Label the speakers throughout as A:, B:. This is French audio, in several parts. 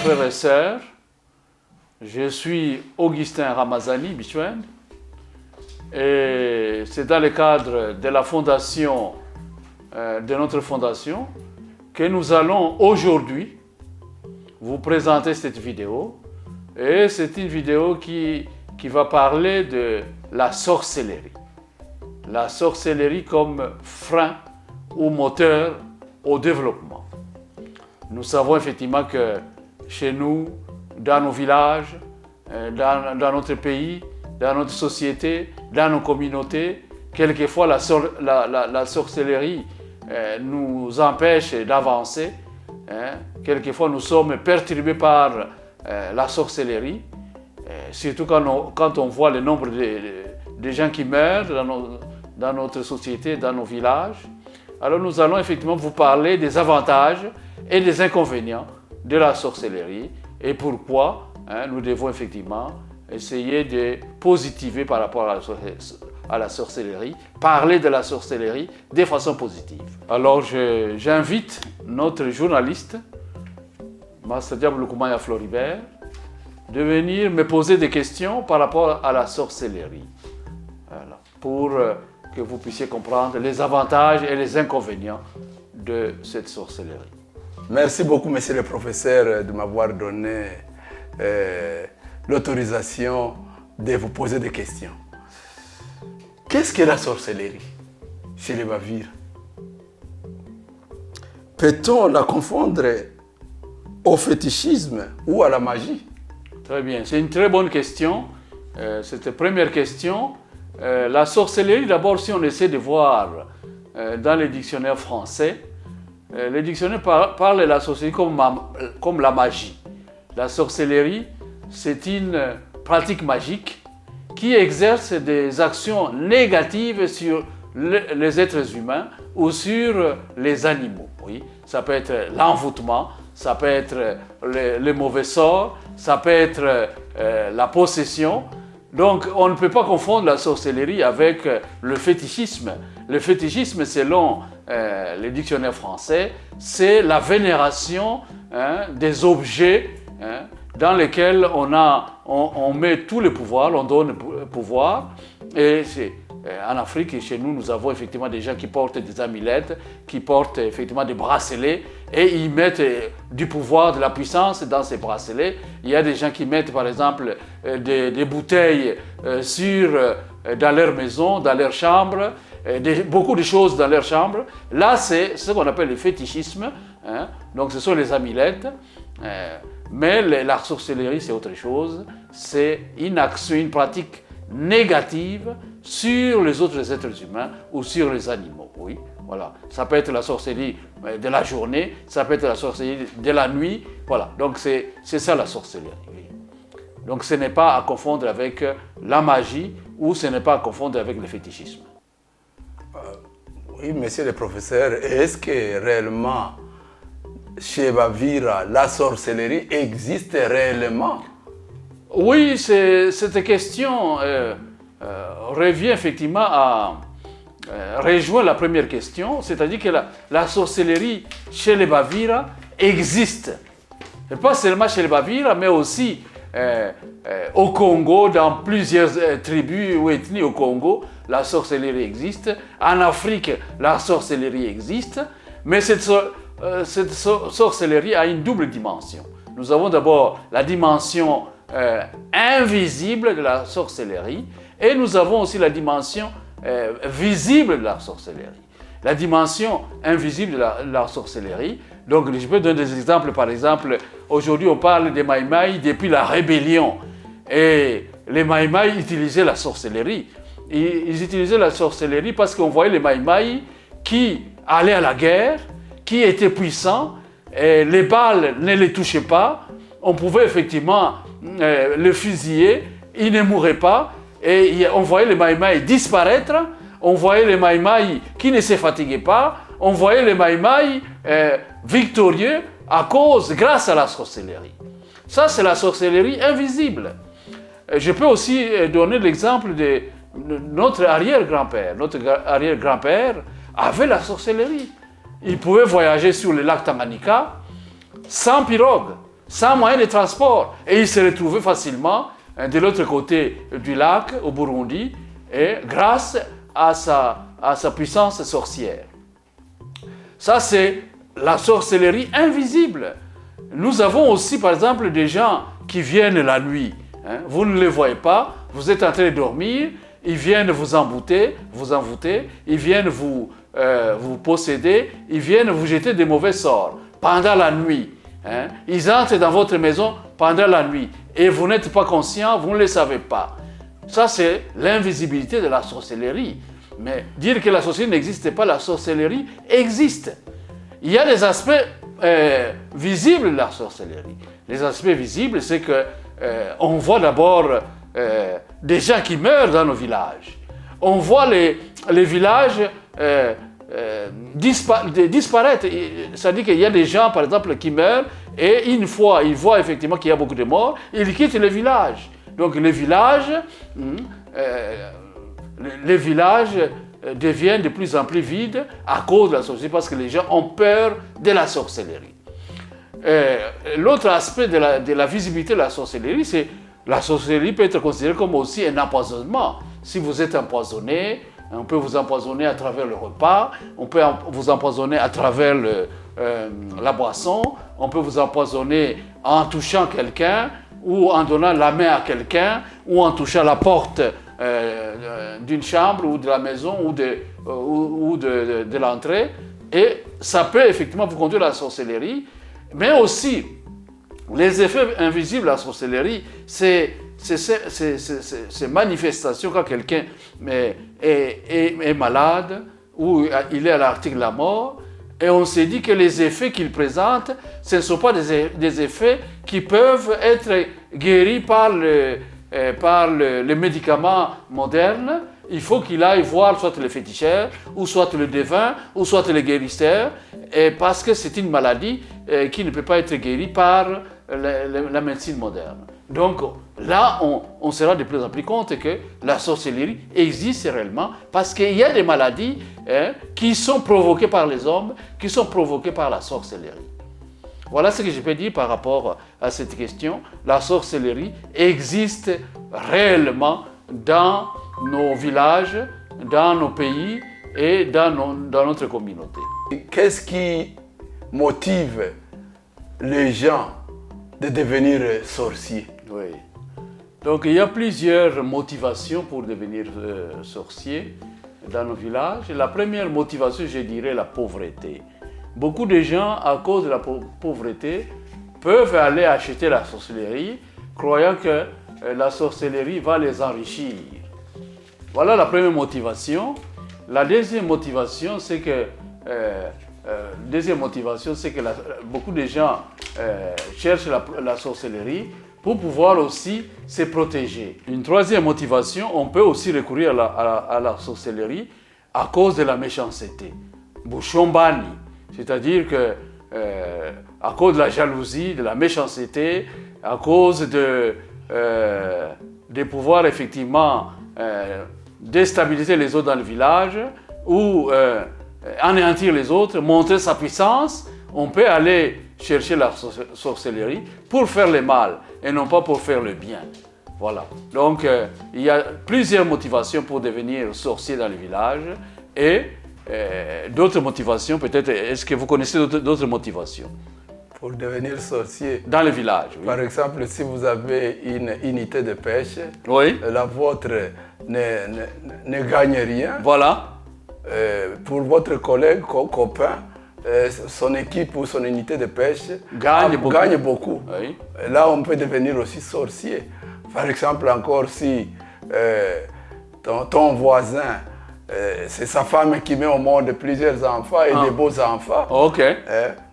A: frères et sœurs, je suis Augustin Ramazani Bichouane et c'est dans le cadre de la fondation, de notre fondation, que nous allons aujourd'hui vous présenter cette vidéo. Et c'est une vidéo qui va parler de la sorcellerie. La sorcellerie comme frein ou moteur au développement. Nous savons effectivement que chez nous, dans nos villages, dans notre pays, dans notre société, dans nos communautés, quelquefois la sorcellerie nous empêche d'avancer. Quelquefois nous sommes perturbés par la sorcellerie, surtout quand on voit le nombre de gens qui meurent dans notre société, dans nos villages. Alors nous allons effectivement vous parler des avantages et des inconvénients de la sorcellerie et pourquoi nous devons effectivement essayer de positiver par rapport à la sorcellerie, parler de la sorcellerie de façon positive. Alors j'invite notre journaliste, Master Diable Koumaya Floribert, de venir me poser des questions par rapport à la sorcellerie. Voilà. Pour que vous puissiez comprendre les avantages et les inconvénients de cette sorcellerie.
B: Merci beaucoup, monsieur le professeur, de m'avoir donné l'autorisation de vous poser des questions. Qu'est-ce que la sorcellerie chez les Bavières? Peut-on la confondre au fétichisme ou à la magie?
A: Très bien, c'est une très bonne question. Cette première question. La sorcellerie, d'abord, si on essaie de voir dans les dictionnaires français, les dictionnaires parlent de la sorcellerie comme la magie. La sorcellerie, c'est une pratique magique qui exerce des actions négatives sur les êtres humains ou sur les animaux. Oui. Ça peut être l'envoûtement, ça peut être les mauvais sorts, ça peut être la possession. Donc, on ne peut pas confondre la sorcellerie avec le fétichisme. Le fétichisme, selon les dictionnaires français, c'est la vénération des objets dans lesquels on met tout le pouvoir, on donne le pouvoir. Et en Afrique, chez nous, nous avons effectivement des gens qui portent des amulettes, qui portent effectivement des bracelets et ils mettent du pouvoir, de la puissance dans ces bracelets. Il y a des gens qui mettent par exemple des bouteilles dans leur maison, dans leur chambre, beaucoup de choses dans leur chambre. Là, c'est ce qu'on appelle le fétichisme. Donc ce sont les amulettes. Mais la sorcellerie, c'est autre chose. C'est une action, une pratique négative sur les autres êtres humains ou sur les animaux. Oui, voilà. Ça peut être la sorcellerie de la journée, ça peut être la sorcellerie de la nuit. Voilà, donc c'est ça la sorcellerie. Oui. Donc ce n'est pas à confondre avec la magie ou ce n'est pas à confondre avec le fétichisme.
B: Oui, monsieur le professeur, est-ce que réellement chez Bavira, la sorcellerie existe réellement?
A: Oui, cette question revient effectivement à rejoindre la première question, c'est-à-dire que la sorcellerie chez les Bavira existe. Et pas seulement chez les Bavira, mais aussi au Congo, dans plusieurs tribus ou ethnies au Congo, la sorcellerie existe. En Afrique, la sorcellerie existe, mais cette sorcellerie a une double dimension. Nous avons d'abord la dimension invisible de la sorcellerie et nous avons aussi la dimension visible de la sorcellerie. La dimension invisible de la sorcellerie, donc je peux donner des exemples. Par exemple, aujourd'hui on parle des Maïmaï depuis la rébellion et les Maïmaï utilisaient la sorcellerie. Ils utilisaient la sorcellerie parce qu'on voyait les Maïmaï qui allaient à la guerre, qui étaient puissants, et les balles ne les touchaient pas, on pouvait effectivement le fusiller, il ne mourrait pas, et on voyait les Maïmaï disparaître, on voyait les Maïmaï qui ne se fatiguaient pas, on voyait les Maïmaï victorieux grâce à la sorcellerie. Ça, c'est la sorcellerie invisible. Je peux aussi donner l'exemple de notre arrière-grand-père. Notre arrière-grand-père avait la sorcellerie. Il pouvait voyager sur le lac Tanganyika sans pirogue, sans moyen de transport. Et il se retrouvait facilement de l'autre côté du lac, au Burundi, et grâce à sa puissance sorcière. Ça, c'est la sorcellerie invisible. Nous avons aussi, par exemple, des gens qui viennent la nuit. Vous ne les voyez pas, vous êtes en train de dormir, ils viennent vous envoûter, ils viennent vous posséder, ils viennent vous jeter des mauvais sorts pendant la nuit. Ils entrent dans votre maison pendant la nuit et vous n'êtes pas conscient, vous ne le savez pas. Ça, c'est l'invisibilité de la sorcellerie. Mais dire que la sorcellerie n'existe pas, la sorcellerie existe. Il y a des aspects visibles de la sorcellerie. Les aspects visibles, c'est que on voit d'abord des gens qui meurent dans nos villages. On voit les villages disparaître. C'est-à-dire qu'il y a des gens, par exemple, qui meurent et une fois ils voient effectivement qu'il y a beaucoup de morts, ils quittent le village. Donc les villages deviennent de plus en plus vides à cause de la sorcellerie parce que les gens ont peur de la sorcellerie. L'autre aspect de la visibilité de la sorcellerie, c'est la sorcellerie peut être considérée comme aussi un empoisonnement. Si vous êtes empoisonné, on peut vous empoisonner à travers le repas, on peut vous empoisonner à travers la boisson, on peut vous empoisonner en touchant quelqu'un ou en donnant la main à quelqu'un ou en touchant la porte d'une chambre ou de la maison ou de l'entrée. Et ça peut effectivement vous conduire à la sorcellerie, mais aussi les effets invisibles de la sorcellerie, c'est ces manifestations quand quelqu'un est malade ou il est à l'article de la mort, et on s'est dit que les effets qu'il présente, ce ne sont pas des effets qui peuvent être guéris par le médicament moderne. Il faut qu'il aille voir soit le féticheur, ou soit le devin, ou soit le guérisseur, parce que c'est une maladie qui ne peut pas être guérie par la médecine moderne. Donc là, on se rend de plus en plus compte que la sorcellerie existe réellement parce qu'il y a des maladies qui sont provoquées par les hommes, qui sont provoquées par la sorcellerie. Voilà ce que je peux dire par rapport à cette question. La sorcellerie existe réellement dans nos villages, dans nos pays et dans notre communauté.
B: Qu'est-ce qui motive les gens de devenir sorciers?
A: Oui. Donc il y a plusieurs motivations pour devenir sorcier dans nos villages. La première motivation, je dirais, la pauvreté. Beaucoup de gens, à cause de la pauvreté, peuvent aller acheter la sorcellerie, croyant que la sorcellerie va les enrichir. Voilà la première motivation. La deuxième motivation, c'est que beaucoup de gens cherchent la sorcellerie pour pouvoir aussi se protéger. Une troisième motivation, on peut aussi recourir à la sorcellerie à cause de la méchanceté. Bouchombani, c'est-à-dire que à cause de la jalousie, de la méchanceté, à cause de pouvoir effectivement déstabiliser les autres dans le village ou anéantir les autres, montrer sa puissance, on peut aller chercher la sorcellerie pour faire le mal et non pas pour faire le bien. Voilà. Donc, il y a plusieurs motivations pour devenir sorcier dans le village et d'autres motivations, peut-être, est-ce que vous connaissez d'autres motivations?
B: Pour devenir sorcier.
A: Dans le village, oui.
B: Par exemple, si vous avez une unité de pêche,
A: oui.
B: La vôtre ne gagne rien.
A: Voilà.
B: Pour votre collègue, copain, son équipe ou son unité de pêche gagne beaucoup.
A: Oui.
B: Là, on peut devenir aussi sorcier. Par exemple, encore si ton voisin, c'est sa femme qui met au monde plusieurs enfants et des beaux enfants.
A: Ok.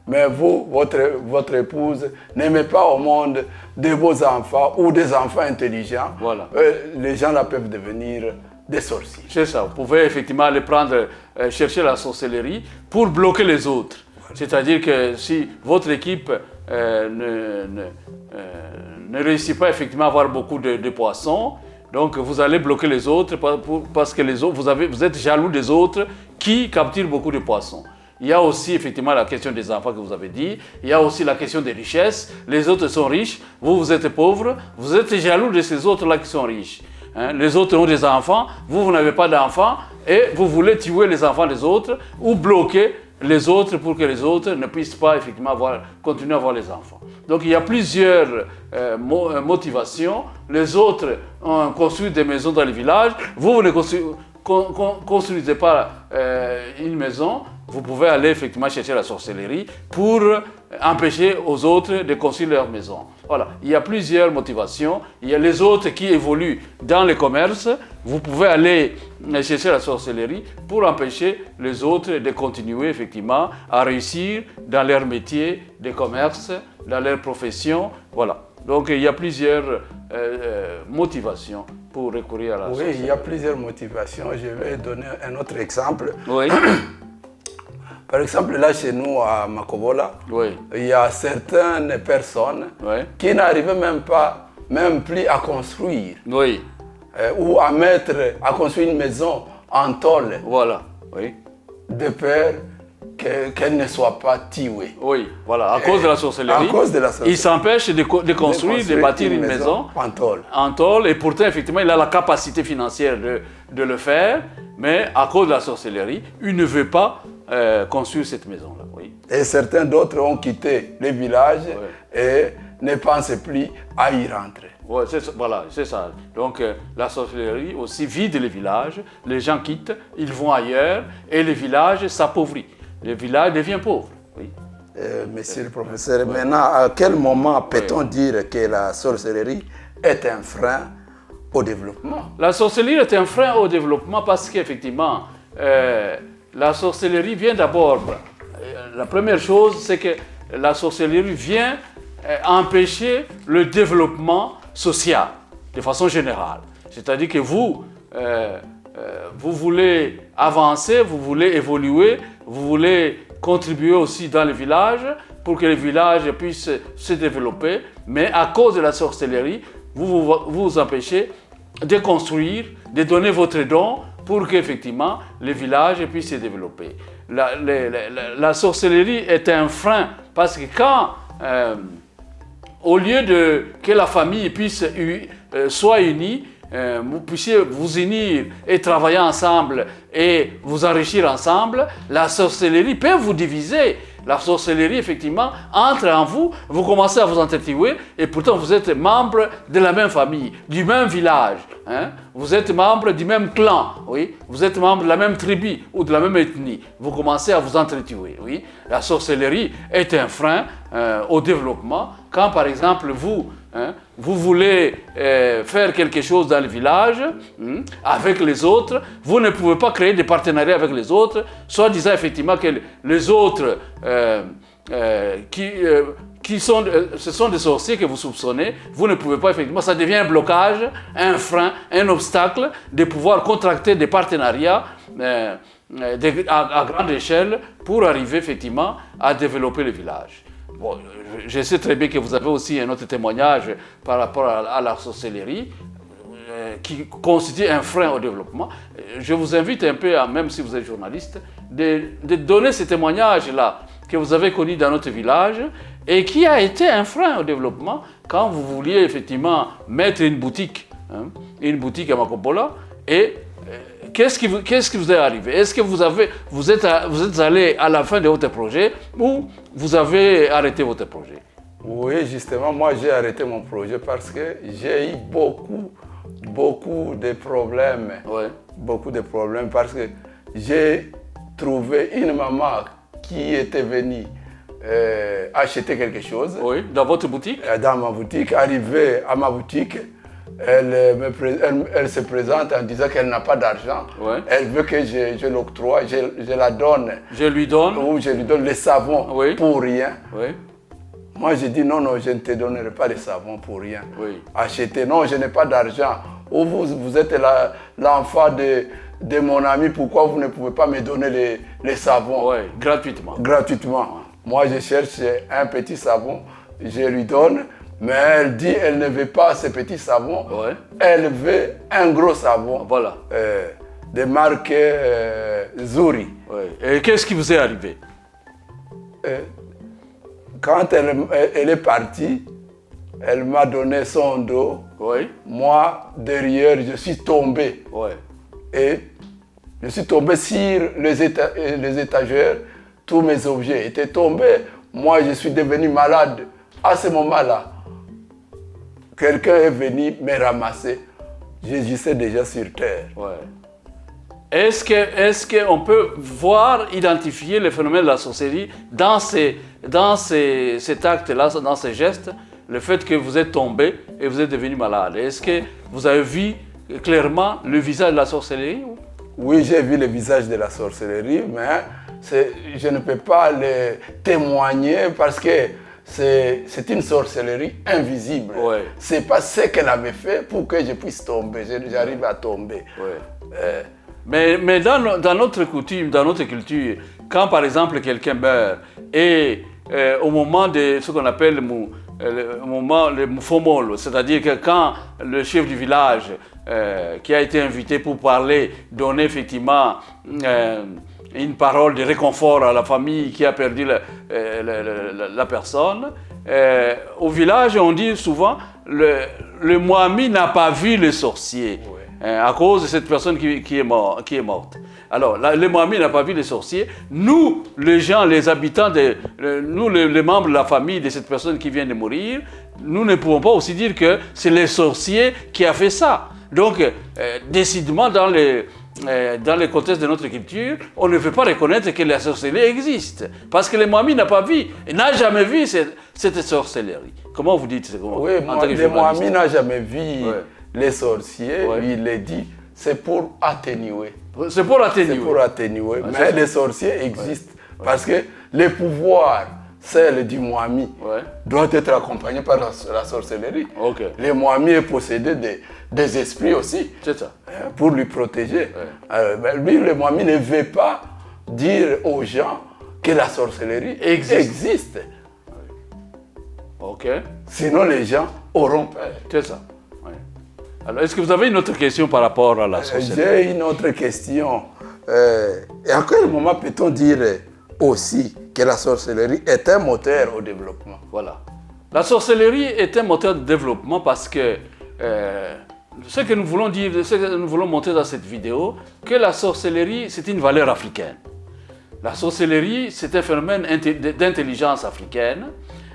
B: Mais vous, votre épouse, n'aimez pas au monde des beaux enfants ou des enfants intelligents.
A: Voilà.
B: Les gens là peuvent devenir des sorciers.
A: C'est ça. Vous pouvez effectivement aller chercher la sorcellerie pour bloquer les autres. Voilà. C'est-à-dire que si votre équipe ne réussit pas effectivement à avoir beaucoup de poissons, donc vous allez bloquer les autres parce que les autres, vous êtes jaloux des autres qui capturent beaucoup de poissons. Il y a aussi effectivement la question des enfants que vous avez dit. Il y a aussi la question des richesses. Les autres sont riches, vous êtes pauvres. Vous êtes jaloux de ces autres-là qui sont riches. Hein? Les autres ont des enfants, vous n'avez pas d'enfants et vous voulez tuer les enfants des autres ou bloquer les autres pour que les autres ne puissent pas effectivement continuer à avoir les enfants. Donc il y a plusieurs motivations. Les autres ont construit des maisons dans les villages. Vous ne construisez pas une maison. Vous pouvez aller effectivement chercher la sorcellerie pour empêcher aux autres de construire leur maison. Voilà, il y a plusieurs motivations. Il y a les autres qui évoluent dans les commerces. Vous pouvez aller chercher la sorcellerie pour empêcher les autres de continuer effectivement à réussir dans leur métier de commerce, dans leur profession. Voilà. Donc il y a plusieurs motivations pour recourir à la sorcellerie.
B: Oui, il y a plusieurs motivations. Je vais donner un autre exemple.
A: Oui.
B: Par exemple, là chez nous à Makobola,
A: Oui.
B: il y a certaines personnes
A: Oui.
B: qui n'arrivaient même plus à construire
A: Oui.
B: ou à construire une maison en tôle,
A: Voilà. Oui.
B: de peur qu'elle ne soit pas tuée.
A: Oui, voilà, à cause de la sorcellerie.
B: À cause de la sorcellerie.
A: Il s'empêche de construire, de bâtir une maison
B: en tôle.
A: En tôle, et pourtant, effectivement, il a la capacité financière de le faire, mais à cause de la sorcellerie, il ne veut pas construire cette maison-là. Oui.
B: Et certains d'autres ont quitté les villages et ne pensent plus à y rentrer.
A: Ouais, voilà, c'est ça. Donc, la sorcellerie aussi vide les villages, les gens quittent, ils vont ailleurs, et les villages s'appauvrissent. Le village devient pauvre. Oui.
B: Monsieur le professeur, maintenant, à quel moment peut-on dire que la sorcellerie est un frein au développement?
A: La sorcellerie est un frein au développement parce qu'effectivement, la sorcellerie vient d'abord. La première chose, c'est que la sorcellerie vient empêcher le développement social de façon générale. C'est-à-dire que vous voulez avancer, vous voulez évoluer, vous voulez contribuer aussi dans le village pour que le village puisse se développer, mais à cause de la sorcellerie, vous empêchez de construire, de donner votre don pour qu'effectivement le village puisse se développer. La sorcellerie est un frein parce que quand, au lieu que la famille puisse soit unie, vous puissiez vous unir et travailler ensemble et vous enrichir ensemble, la sorcellerie peut vous diviser. La sorcellerie, effectivement, entre en vous, vous commencez à vous entretuer et pourtant vous êtes membre de la même famille, du même village. Hein? Vous êtes membre du même clan, oui? Vous êtes membre de la même tribu ou de la même ethnie. Vous commencez à vous entretuer. Oui? La sorcellerie est un frein au développement. Quand, par exemple, vous voulez faire quelque chose dans le village avec les autres, vous ne pouvez pas créer des partenariats avec les autres, soit disant effectivement que les autres ce sont des sorciers que vous soupçonnez, vous ne pouvez pas effectivement, ça devient un blocage, un frein, un obstacle de pouvoir contracter des partenariats à grande échelle pour arriver effectivement à développer le village. Bon, je sais très bien que vous avez aussi un autre témoignage par rapport à la sorcellerie qui constitue un frein au développement. Je vous invite un peu, même si vous êtes journaliste, de donner ce témoignage-là que vous avez connu dans notre village et qui a été un frein au développement quand vous vouliez effectivement mettre une boutique à Makobola. Et qu'est-ce qui vous est arrivé? Est-ce que vous êtes allé à la fin de votre projet ou vous avez arrêté votre projet?
B: Oui, justement, moi j'ai arrêté mon projet parce que j'ai eu beaucoup de problèmes.
A: Ouais.
B: Beaucoup de problèmes parce que j'ai trouvé une maman qui était venue acheter quelque chose.
A: Oui, dans votre boutique?
B: Dans ma boutique, arrivée à ma boutique, elle se présente en disant qu'elle n'a pas d'argent.
A: Ouais.
B: Elle veut que je l'octroie, je la donne.
A: Je lui donne?
B: Ou je lui donne le savon pour rien.
A: Oui.
B: Moi, je dis non, je ne te donnerai pas le savon pour rien.
A: Oui.
B: Acheter, non, je n'ai pas d'argent. Ou vous êtes l'enfant de mon ami, pourquoi vous ne pouvez pas me donner les savons?
A: Oui, gratuitement.
B: Gratuitement. Moi, je cherche un petit savon, je lui donne, mais elle dit elle ne veut pas ce petit savon.
A: Ouais.
B: Elle veut un gros savon.
A: Voilà.
B: De marque Zuri.
A: Oui. Et qu'est-ce qui vous est arrivé?
B: quand elle est partie, elle m'a donné son dos.
A: Oui.
B: Moi, derrière, je suis tombé.
A: Oui.
B: Et je suis tombé sur les étagères. Tous mes objets étaient tombés. Moi, je suis devenu malade. À ce moment-là, quelqu'un est venu me ramasser. J'étais déjà sur terre.
A: Ouais. Est-ce qu'on peut voir, identifier le phénomène de la sorcellerie dans cet acte-là, dans ces gestes, le fait que vous êtes tombé et vous êtes devenu malade? Est-ce que vous avez vu clairement le visage de la sorcellerie?
B: Oui, j'ai vu le visage de la sorcellerie, mais je ne peux pas le témoigner parce que c'est une sorcellerie invisible.
A: Ouais.
B: Ce n'est pas ce qu'elle avait fait pour que je puisse tomber. J'arrive à tomber.
A: Ouais. Mais dans notre coutume, dans notre culture, quand par exemple quelqu'un meurt et au moment de ce qu'on appelle le Mufomolo, c'est-à-dire que quand le chef du village qui a été invité pour parler, donner effectivement une parole de réconfort à la famille qui a perdu la personne, au village on dit souvent le Mwami n'a pas vu le sorcier. Ouais. À cause de cette personne qui est morte. Alors, le Mwami n'a pas vu les sorciers. Nous, les gens, les habitants, nous, les membres de la famille de cette personne qui vient de mourir, nous ne pouvons pas aussi dire que c'est les sorciers qui a fait ça. Donc, décidément, dans les contextes de notre culture, on ne veut pas reconnaître que la sorcellerie existe. Parce que le Mwami n'a pas vu, n'a jamais vu cette sorcellerie. Comment vous dites?
B: Oui, le Mwami n'a jamais vu... Ouais. Les sorciers, il est dit, c'est pour atténuer.
A: C'est pour atténuer.
B: C'est pour atténuer. Mais les sorciers existent parce que le pouvoir, celle du Mwami, doit être accompagné par la sorcellerie. Okay. Le Mwami est possédé des esprits aussi. C'est ça. Pour lui protéger. Lui, le Mwami ne veut pas dire aux gens que la sorcellerie existe.
A: Okay.
B: Sinon, les gens auront peur.
A: C'est ça. Alors, est-ce que vous avez une autre question par rapport à la sorcellerie?
B: J'ai une autre question. Et à quel moment peut-on dire aussi que la sorcellerie est un moteur au développement?
A: Voilà. La sorcellerie est un moteur de développement parce que ce que nous voulons dire, ce que nous voulons montrer dans cette vidéo, que la sorcellerie, c'est une valeur africaine. La sorcellerie, c'est un phénomène d'intelligence africaine.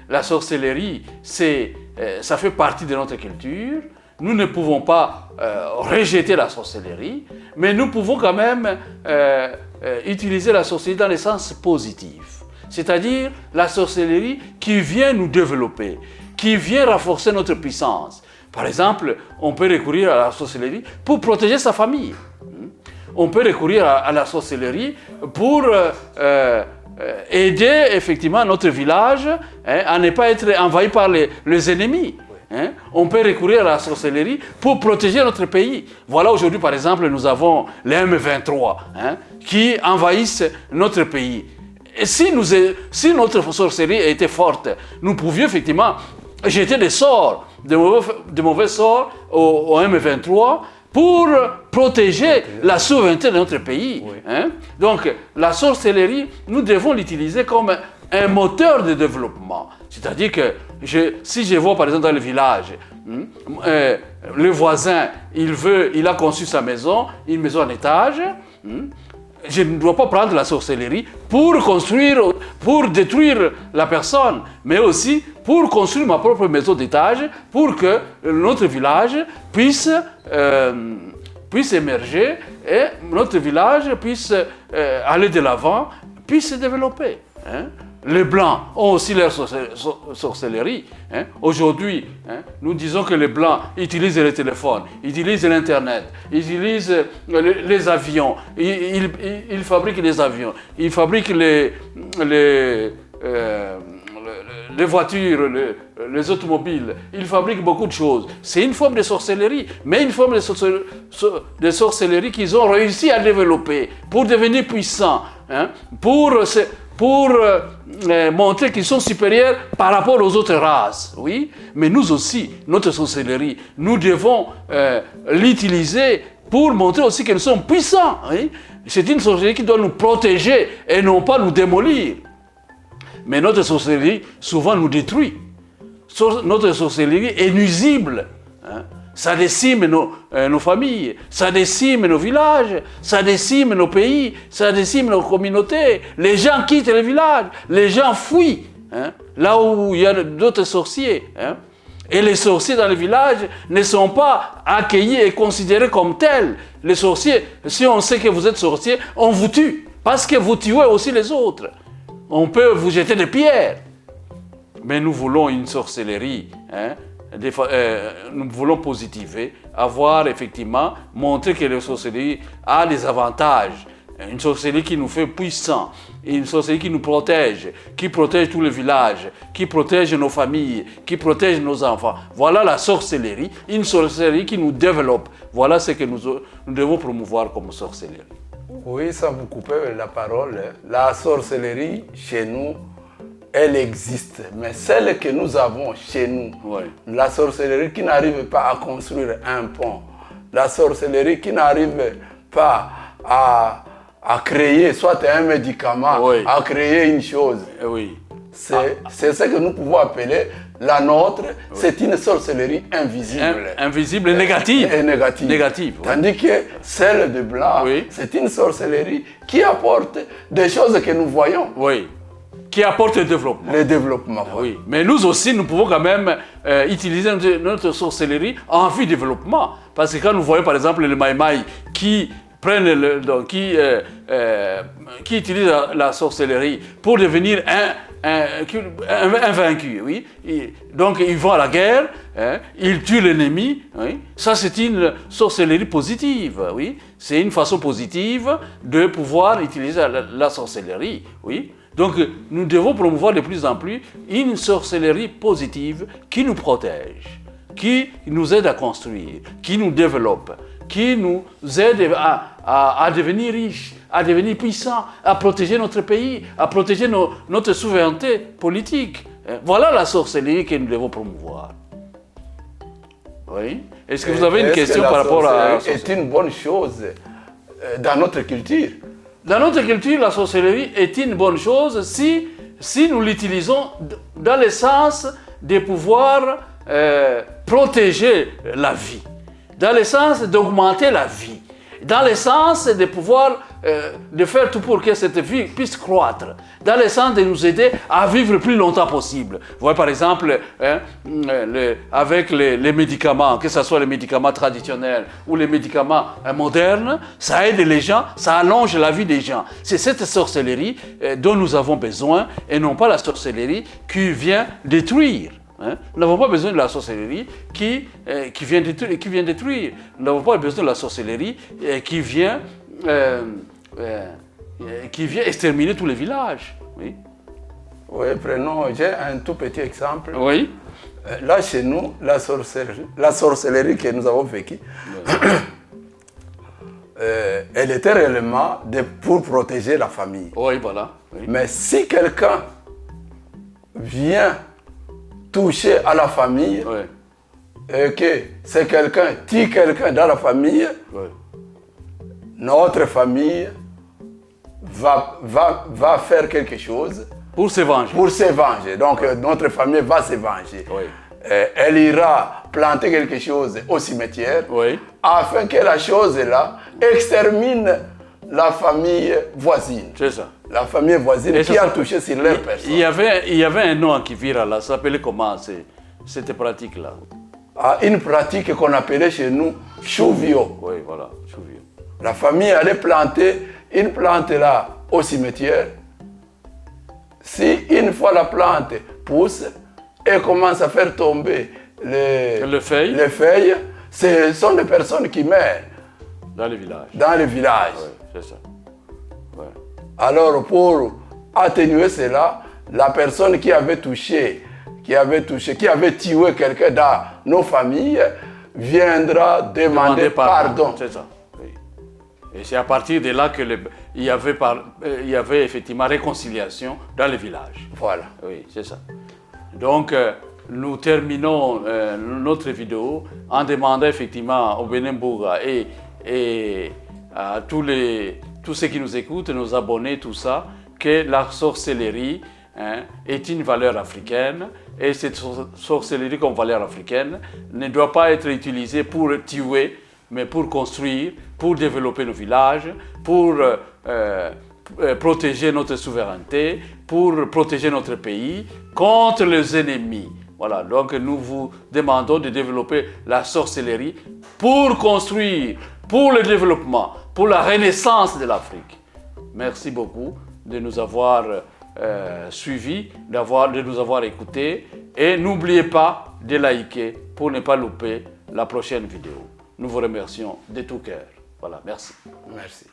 A: La sorcellerie, ça fait partie de notre culture. Nous ne pouvons pas rejeter la sorcellerie, mais nous pouvons quand même utiliser la sorcellerie dans le sens positif. C'est-à-dire la sorcellerie qui vient nous développer, qui vient renforcer notre puissance. Par exemple, on peut recourir à la sorcellerie pour protéger sa famille. On peut recourir à la sorcellerie pour aider effectivement notre village à ne pas être envahi par les ennemis. On peut recourir à la sorcellerie pour protéger notre pays. Voilà, aujourd'hui, par exemple, nous avons les M23 qui envahissent notre pays. Et si notre sorcellerie était forte, nous pouvions effectivement jeter des sorts, de mauvais sorts au M23 pour protéger la souveraineté de notre pays. Oui. Donc, la sorcellerie, nous devons l'utiliser comme un moteur de développement. C'est-à-dire que si je vois par exemple dans le village, le voisin, il a conçu sa maison, une maison en étage, je ne dois pas prendre la sorcellerie pour détruire la personne, mais aussi pour construire ma propre maison d'étage, pour que notre village puisse émerger et notre village puisse aller de l'avant, puisse se développer. Les Blancs ont aussi leur sorcellerie. Aujourd'hui, nous disons que les Blancs utilisent les téléphones, utilisent l'Internet, utilisent les avions, ils fabriquent les avions, ils fabriquent les voitures, les automobiles, ils fabriquent beaucoup de choses. C'est une forme de sorcellerie, mais une forme de sorcellerie qu'ils ont réussi à développer pour devenir puissants, pour montrer qu'ils sont supérieurs par rapport aux autres races. Oui, mais nous aussi, notre sorcellerie, nous devons l'utiliser pour montrer aussi que nous sommes puissants. Oui? C'est une sorcellerie qui doit nous protéger et non pas nous démolir. mais notre sorcellerie souvent nous détruit. Notre sorcellerie est nuisible. Hein. Ça décime nos familles, ça décime nos villages, ça décime nos pays, ça décime nos communautés. Les gens quittent les villages, les gens fuient, hein, là où il y a d'autres sorciers. Hein. Et les sorciers dans les villages ne sont pas accueillis et considérés comme tels. Les sorciers, si on sait que vous êtes sorcier, on vous tue, parce que vous tuez aussi les autres. On peut vous jeter des pierres. Mais nous voulons une sorcellerie, hein, nous voulons positiver, avoir effectivement, montrer que la sorcellerie a des avantages. Une sorcellerie qui nous fait puissants, une sorcellerie qui nous protège, qui protège tous les villages, qui protège nos familles, qui protège nos enfants. Voilà la sorcellerie, une sorcellerie qui nous développe. Voilà ce que nous devons promouvoir comme sorcellerie.
B: Oui, sans vous couper la parole, la sorcellerie chez nous, elle existe, mais celle que nous avons chez nous, oui. La sorcellerie qui n'arrive pas à construire un pont, la sorcellerie qui n'arrive pas à créer soit un médicament, oui. À créer une chose,
A: oui.
B: C'est ce que nous pouvons appeler la nôtre, oui. C'est une sorcellerie invisible.
A: Invisible et négative.
B: Et négative. Oui. Tandis que celle de blanc, oui. C'est une sorcellerie qui apporte des choses que nous voyons.
A: Oui. Qui apporte le développement.
B: Le développement,
A: oui. Mais nous aussi, nous pouvons quand même utiliser notre sorcellerie en vue de développement. Parce que quand nous voyons par exemple les Maïmaï qui prennent qui utilisent la sorcellerie pour devenir un vaincu, oui. Donc ils vont à la guerre, hein, ils tuent l'ennemi, oui. Ça c'est une sorcellerie positive, oui. C'est une façon positive de pouvoir utiliser la sorcellerie, oui. Donc, nous devons promouvoir de plus en plus une sorcellerie positive qui nous protège, qui nous aide à construire, qui nous développe, qui nous aide à devenir riches, à devenir puissants, à protéger notre pays, à protéger notre souveraineté politique. Voilà la sorcellerie que nous devons promouvoir. Oui. Est-ce que vous avez une question par rapport à la sorcellerie?
B: C'est une bonne chose dans notre culture.
A: Dans notre culture, la sorcellerie est une bonne chose si nous l'utilisons dans le sens de pouvoir protéger la vie, dans le sens d'augmenter la vie, dans le sens de pouvoir de faire tout pour que cette vie puisse croître, dans le sens de nous aider à vivre le plus longtemps possible. Vous voyez par exemple, avec les médicaments, que ce soit les médicaments traditionnels ou les médicaments modernes, ça aide les gens, ça allonge la vie des gens. C'est cette sorcellerie dont nous avons besoin et non pas la sorcellerie qui vient détruire. Hein? Nous n'avons pas besoin de la sorcellerie qui vient détruire. Nous n'avons pas besoin de la sorcellerie qui vient exterminer tous les villages. Oui,
B: oui, prenons, j'ai un tout petit exemple.
A: Oui.
B: Là, chez nous, la sorcellerie que nous avons vécue, oui. Elle était réellement pour protéger la famille.
A: Oui, voilà. Oui.
B: Mais si quelqu'un vient toucher à la famille, oui. Et que c'est quelqu'un tue quelqu'un dans la famille, oui. Notre famille va faire quelque chose
A: pour se venger.
B: Pour se venger. Donc oui. Notre famille va se venger.
A: Oui.
B: Elle ira planter quelque chose au cimetière, oui. Afin que la chose là extermine la famille voisine.
A: C'est ça.
B: La famille voisine qui a touché sur leur personne.
A: Il y avait un nom en Kivira là, ça s'appelait comment cette pratique là?
B: Une pratique qu'on appelait chez nous chouvio.
A: Oui, voilà, chouvio.
B: La famille allait planter une plante là au cimetière. Si une fois la plante pousse et commence à faire tomber les feuilles, ce sont des personnes qui meurent.
A: Dans les villages.
B: Dans les villages.
A: Oui, c'est ça. Ouais.
B: Alors pour atténuer cela, la personne qui avait tué quelqu'un dans nos familles viendra demander pardon.
A: C'est ça. Oui. Et c'est à partir de là qu'il y avait effectivement réconciliation dans les villages.
B: Voilà.
A: Oui, c'est ça. Donc, nous terminons notre vidéo en demandant effectivement au Bénin Bouga et à tous ceux qui nous écoutent, nos abonnés, tout ça, que la sorcellerie est une valeur africaine et cette sorcellerie comme valeur africaine ne doit pas être utilisée pour tuer, mais pour construire, pour développer nos villages, pour protéger notre souveraineté, pour protéger notre pays contre les ennemis. Voilà, donc nous vous demandons de développer la sorcellerie pour construire, pour le développement, pour la renaissance de l'Afrique. Merci beaucoup de nous avoir suivis, de nous avoir écoutés et n'oubliez pas de liker pour ne pas louper la prochaine vidéo. Nous vous remercions de tout cœur. Voilà, merci.
B: Merci.